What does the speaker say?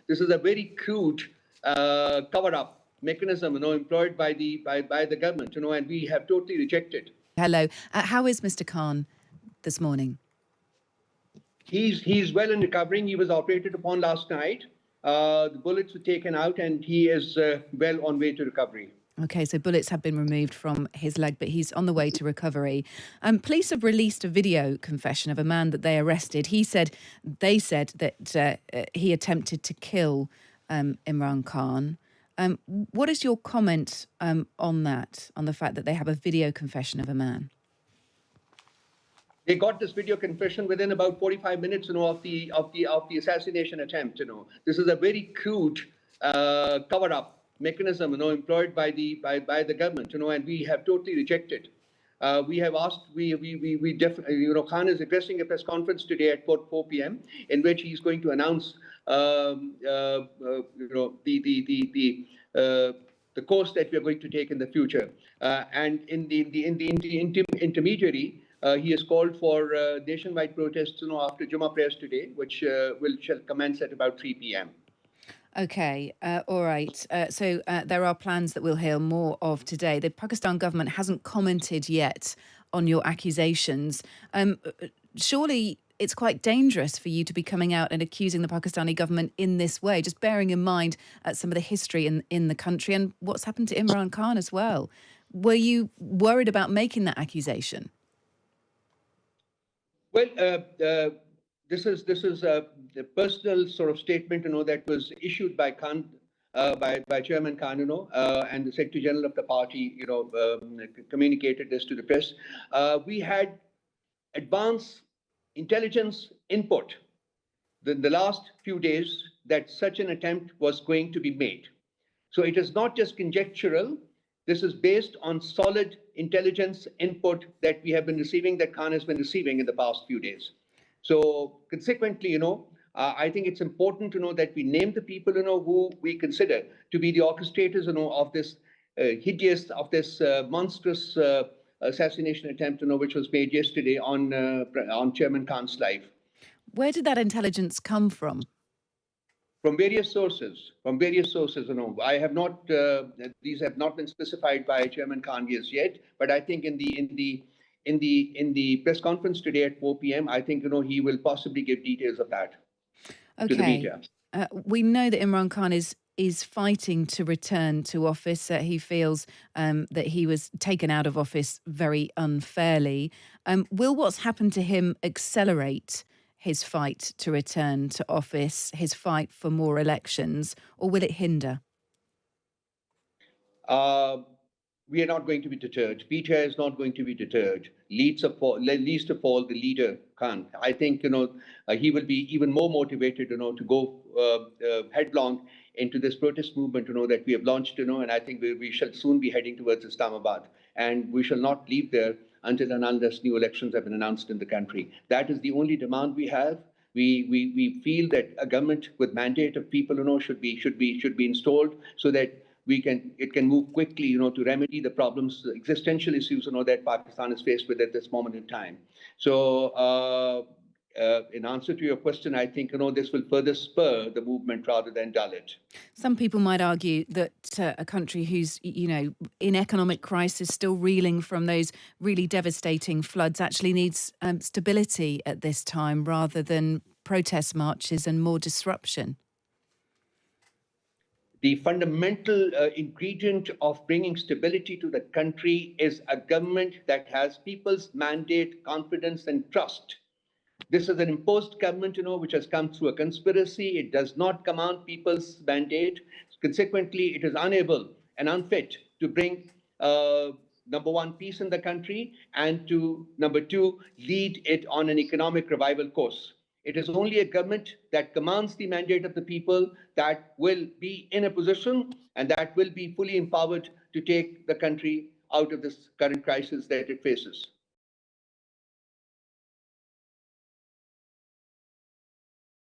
This is a very crude cover-up mechanism, employed by the government, and we have totally rejected. Hello. How is Mr. Khan this morning? He's well and recovering. He was operated upon last night. The bullets were taken out, and he is well on way to recovery. Okay, so bullets have been removed from his leg, but he's on the way to recovery. Police have released a video confession of a man that they arrested. They said that he attempted to kill Imran Khan. What is your comment on that, on the fact that they have a video confession of a man? They got this video confession within about 45 minutes, of the assassination attempt. This is a very crude cover-up mechanism, employed by the government, and we have totally rejected. We have asked. Khan is addressing a press conference today at 4 p.m. in which he's going to announce, the course that we are going to take in the future. And in the intermediary. He has called for nationwide protests, after Jummah prayers today, which shall commence at about 3 p.m. Okay, all right. So there are plans that we'll hear more of today. The Pakistan government hasn't commented yet on your accusations. Surely it's quite dangerous for you to be coming out and accusing the Pakistani government in this way, just bearing in mind some of the history in the country and what's happened to Imran Khan as well. Were you worried about making that accusation? Well, this is a personal sort of statement, that was issued by Khan, by Chairman Khan, and the Secretary General of the party, communicated this to the press. We had advanced intelligence input in the last few days that such an attempt was going to be made. So it is not just conjectural. This is based on solid intelligence input that we have been receiving, that Khan has been receiving in the past few days. So consequently, I think it's important to know that we name the people, who we consider to be the orchestrators, of this hideous, of this monstrous assassination attempt, which was made yesterday on Chairman Khan's life. Where did that intelligence come from? From various sources, I have not. These have not been specified by Chairman Khan as yet. But I think in the press conference today at 4 p.m., I think he will possibly give details of that to the media. We know that Imran Khan is fighting to return to office. He feels that he was taken out of office very unfairly. Will what's happened to him accelerate his fight to return to office, his fight for more elections, or will it hinder? We are not going to be deterred. Peter is not going to be deterred. Least of all, the leader, Khan. I think, he will be even more motivated, to go headlong into this protest movement, that we have launched, and I think we shall soon be heading towards Islamabad. And we shall not leave there until and unless new elections have been announced in the country. That is the only demand we have. We feel that a government with mandate of people, should be installed so that it can move quickly, to remedy the problems, the existential issues, that Pakistan is faced with at this moment in time. So, in answer to your question, I think, this will further spur the movement rather than dull it. Some people might argue that a country who's, in economic crisis, still reeling from those really devastating floods, actually needs stability at this time rather than protest marches and more disruption. The fundamental ingredient of bringing stability to the country is a government that has people's mandate, confidence, and trust. This is an imposed government, which has come through a conspiracy. It does not command people's mandate. Consequently, it is unable and unfit to bring, number one, peace in the country, and to, number two, lead it on an economic revival course. It is only a government that commands the mandate of the people that will be in a position and that will be fully empowered to take the country out of this current crisis that it faces.